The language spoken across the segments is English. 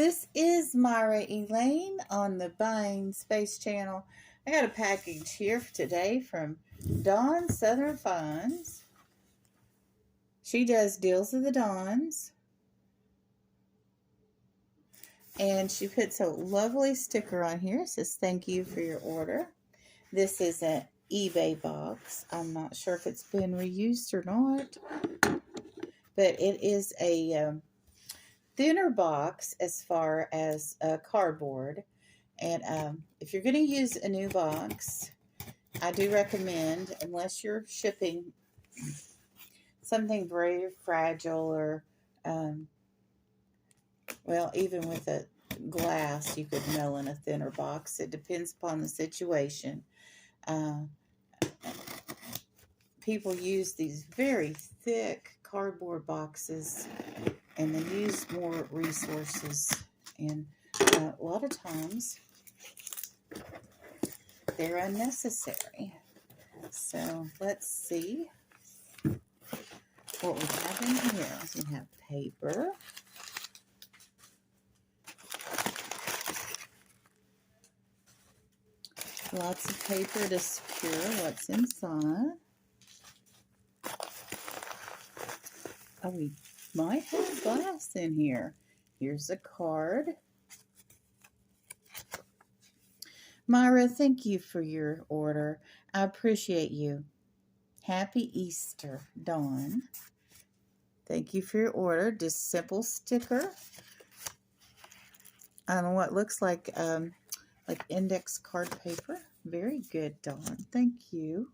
This is Myra Elaine on the Buying Space Channel. I got a package here today from Dawn Southern Funds. She does deals of the Dawns. And she puts a lovely sticker on here. It says, "Thank you for your order." This is an eBay box. I'm not sure if it's been reused or not. But it is a thinner box as far as cardboard. And if you're going to use a new box, I do recommend, unless you're shipping something very fragile or, well, even with a glass, you could mail in a thinner box. It depends upon the situation. People use these very thick cardboard boxes and they use more resources, and a lot of times they're unnecessary. So let's see what we have in here. We have paper, lots of paper to secure what's inside. Oh, we might have glass in here. Here's a card. Myra, thank you for your order. I appreciate you. Happy Easter, Dawn. Thank you for your order. Just simple sticker on what looks like index card paper. Very good, Dawn. Thank you.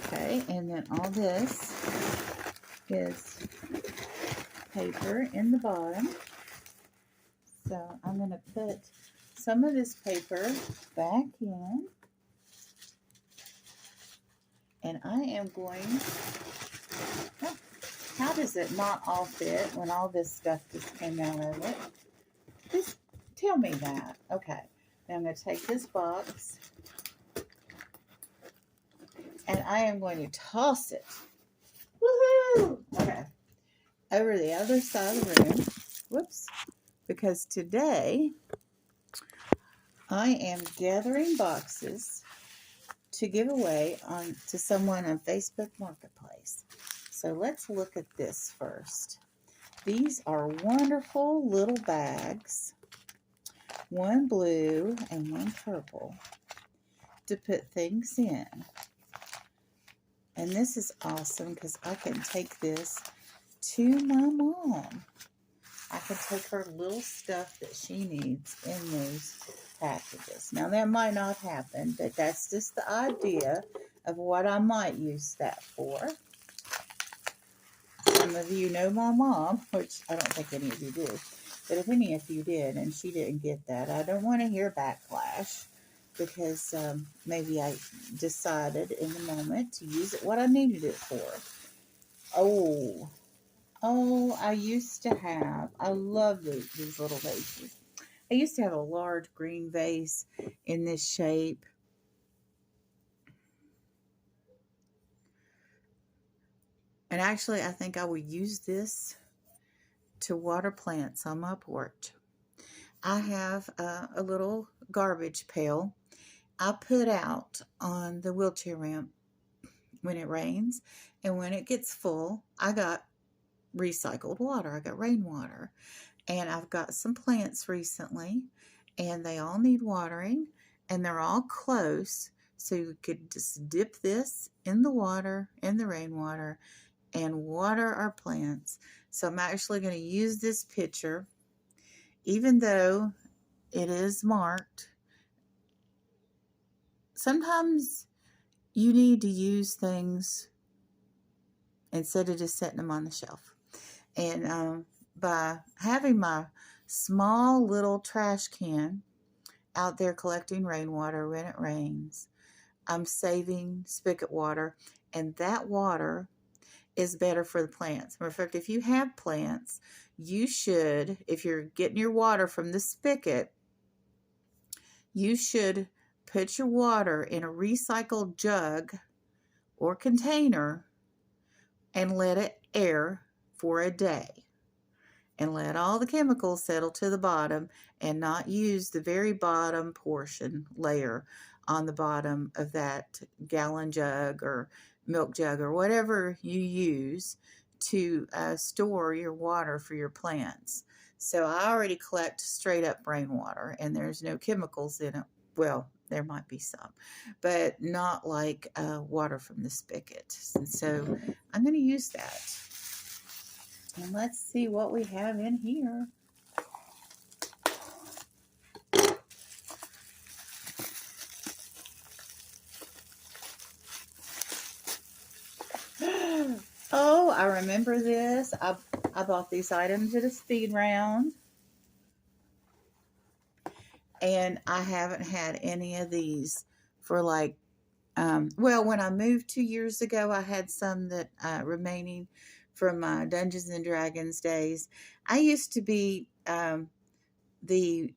Okay, and then all this is paper in the bottom. So I'm going to put some of this paper back in. And I am going, how does it not all fit when all this stuff just came out of it? Just tell me that. Okay, now I'm going to take this box and I am going to toss it. Woohoo! Okay, over the other side of the room. Whoops. Because today I am gathering boxes to give away to someone on Facebook Marketplace. So let's look at this first. These are wonderful little bags, one blue and one purple, to put things in. And this is awesome because I can take this to my mom. I can take her little stuff that she needs in those packages. Now, that might not happen, but that's just the idea of what I might use that for. Some of you know my mom, which I don't think any of you do. But if any of you did and she didn't get that, I don't want to hear backlash because maybe I decided in the moment to use it what I needed it for. Oh, I used to have, I love these little vases. I used to have a large green vase in this shape. And actually, I think I would use this to water plants on my porch. I have a little garbage pail I put out on the wheelchair ramp when it rains. And when it gets full, I got recycled water. I got rainwater. And I've got some plants recently, and they all need watering, and they're all close. So you could just dip this in the water, in the rainwater, and water our plants. So I'm actually going to use this pitcher, even though it is marked. Sometimes you need to use things instead of just setting them on the shelf. And by having my small little trash can out there collecting rainwater when it rains, I'm saving spigot water, and that water is better for the plants. Matter of fact, if you have plants, you should, if you're getting your water from the spigot, you should put your water in a recycled jug or container and let it air for a day. And let all the chemicals settle to the bottom and not use the very bottom portion layer on the bottom of that gallon jug or milk jug or whatever you use to store your water for your plants. So I already collect straight up rainwater and there's no chemicals in it. Well, there might be some, but not like water from the spigot. And so I'm going to use that. And let's see what we have in here. Oh, I remember this. I bought these items at a speed round. And I haven't had any of these for like, well, when I moved 2 years ago, I had some that remaining from my Dungeons and Dragons days. I used to be the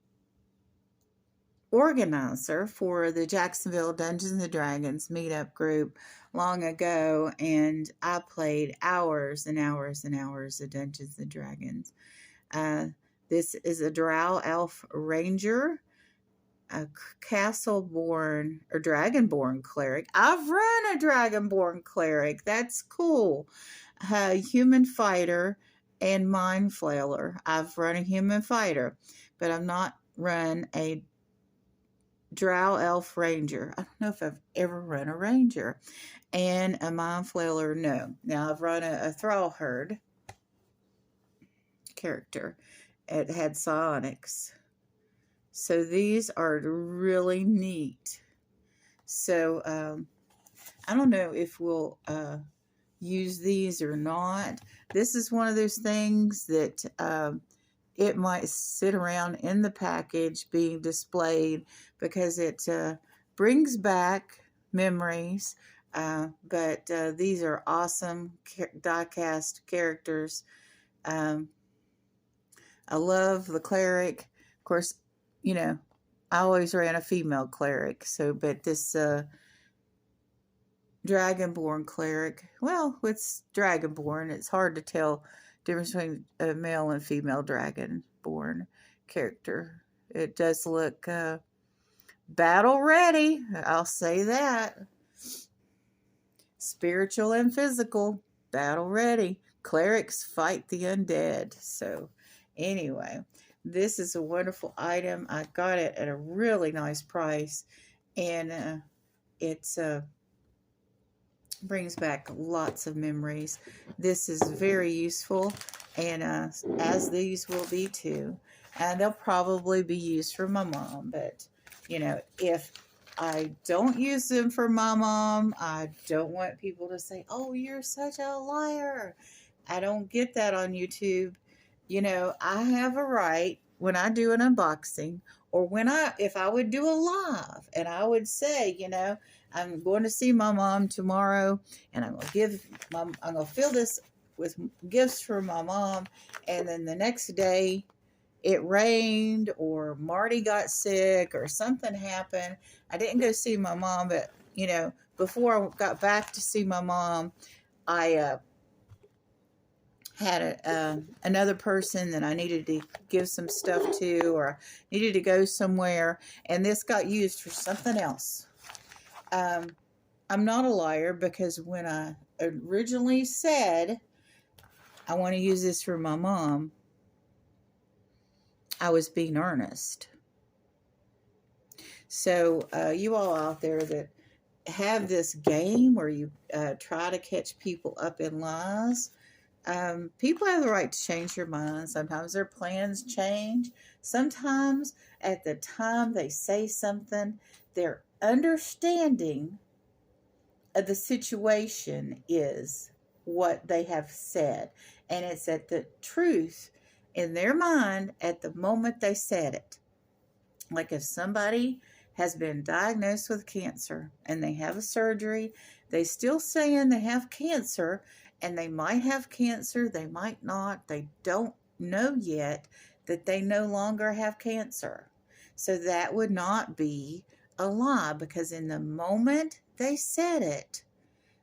organizer for the Jacksonville Dungeons and Dragons meetup group long ago, and I played hours and hours and hours of Dungeons and Dragons. This is a Drow Elf Ranger, a Castleborn or Dragonborn cleric. I've run a Dragonborn cleric. That's cool. A human fighter and mind flailer. I've run a human fighter, but I've not run a Drow Elf Ranger. I don't know if I've ever run a Ranger. And a Mind Flailer, no. Now, I've run a Thrall Herd character. It had psionics. So these are really neat. So I don't know if we'll use these or not. This is one of those things that it might sit around in the package being displayed because it brings back memories. But these are awesome die-cast characters. I love the cleric. Of course, you know, I always ran a female cleric. So, but this Dragonborn cleric, well, it's Dragonborn. It's hard to tell the difference between a male and female Dragonborn character. It does look battle ready. I'll say that. Spiritual and physical, battle ready. Clerics fight the undead. So anyway, this is a wonderful item. I got it at a really nice price, and it's brings back lots of memories. This is very useful, and as these will be too. And they'll probably be used for my mom, but you know, if I don't use them for my mom, I don't want people to say, oh, you're such a liar. I don't get that on YouTube. You know, I have a right when I do an unboxing, or if I would do a live and I would say, you know, I'm going to see my mom tomorrow, and I'm going to fill this with gifts for my mom. And then the next day it rained or Marty got sick or something happened. I didn't go see my mom, but, you know, before I got back to see my mom, I had another person that I needed to give some stuff to, or needed to go somewhere, and this got used for something else. I'm not a liar, because when I originally said I want to use this for my mom, I was being earnest. So you all out there that have this game where you try to catch people up in lies, people have the right to change their minds. Sometimes their plans change. Sometimes at the time they say something, their understanding of the situation is what they have said. And it's at the truth in their mind at the moment they said it. Like if somebody has been diagnosed with cancer and they have a surgery, they still saying they have cancer, and they might have cancer, they might not, they don't know yet that they no longer have cancer. So that would not be a lie, because in the moment they said it,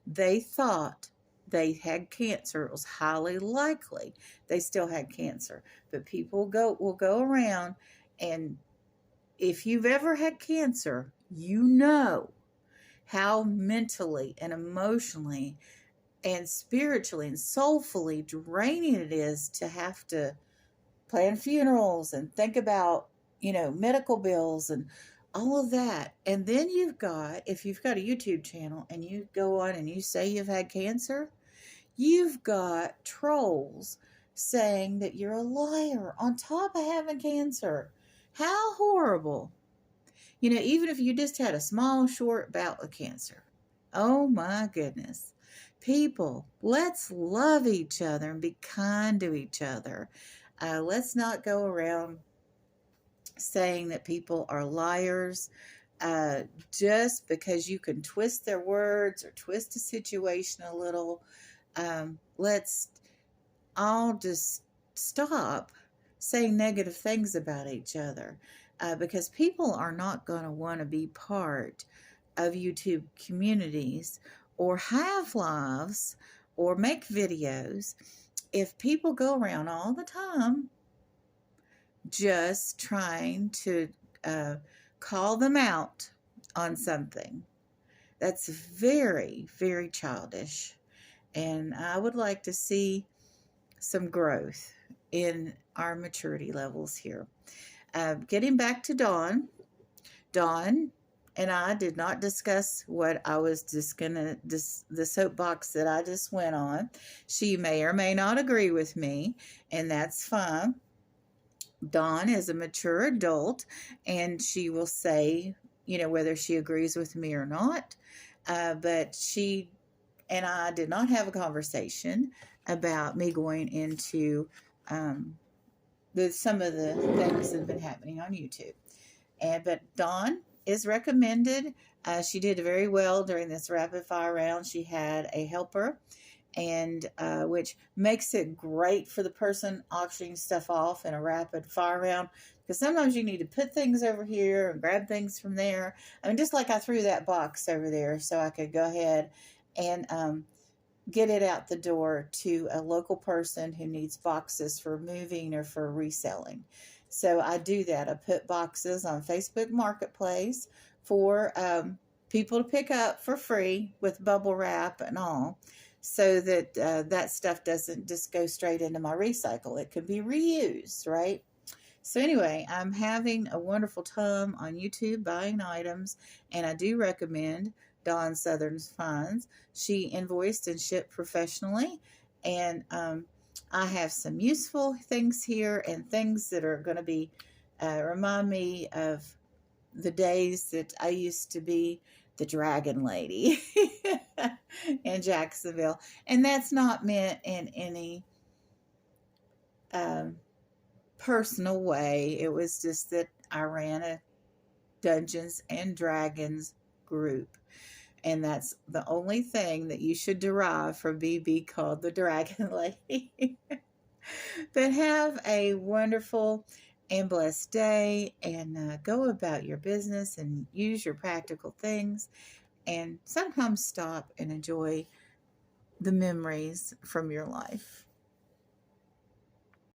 they thought they had cancer. It was highly likely they still had cancer. But people will go around, and if you've ever had cancer, you know how mentally and emotionally and spiritually and soulfully draining it is to have to plan funerals and think about, medical bills and all of that. And then if you've got a YouTube channel and you go on and you say you've had cancer, you've got trolls saying that you're a liar on top of having cancer. How horrible. Even if you just had a small, short bout of cancer. Oh my goodness. People, let's love each other and be kind to each other. Let's not go around saying that people are liars just because you can twist their words or twist a situation a little. Let's all just stop saying negative things about each other, because people are not going to want to be part of YouTube communities or have lives or make videos if people go around all the time just trying to uh, call them out on something. That's very, very childish. And I would like to see some growth in our maturity levels here. Getting back to Dawn, Dawn and I did not discuss what I was just gonna, the soapbox that I just went on. She may or may not agree with me, and that's fine. Dawn is a mature adult, and she will say, whether she agrees with me or not. But she and I did not have a conversation about me going into some of the things that have been happening on YouTube. But Dawn is recommended. She did very well during this rapid fire round. She had a helper, and which makes it great for the person auctioning stuff off in a rapid fire round, because sometimes you need to put things over here and grab things from there. I mean, just like I threw that box over there so I could go ahead and get it out the door to a local person who needs boxes for moving or for reselling. So I do that. I put boxes on Facebook Marketplace for people to pick up for free with bubble wrap and all, so that that stuff doesn't just go straight into my recycle. It could be reused, right? So anyway, I'm having a wonderful time on YouTube buying items, and I do recommend Dawn Southern's Finds. She invoiced and shipped professionally, and I have some useful things here and things that are going to be remind me of the days that I used to be the Dragon Lady in Jacksonville, and that's not meant in any um, personal way. It was just that I ran a Dungeons and Dragons group. And that's the only thing that you should derive from BB called the Dragon Lady. But have a wonderful and blessed day, and go about your business and use your practical things, and sometimes stop and enjoy the memories from your life.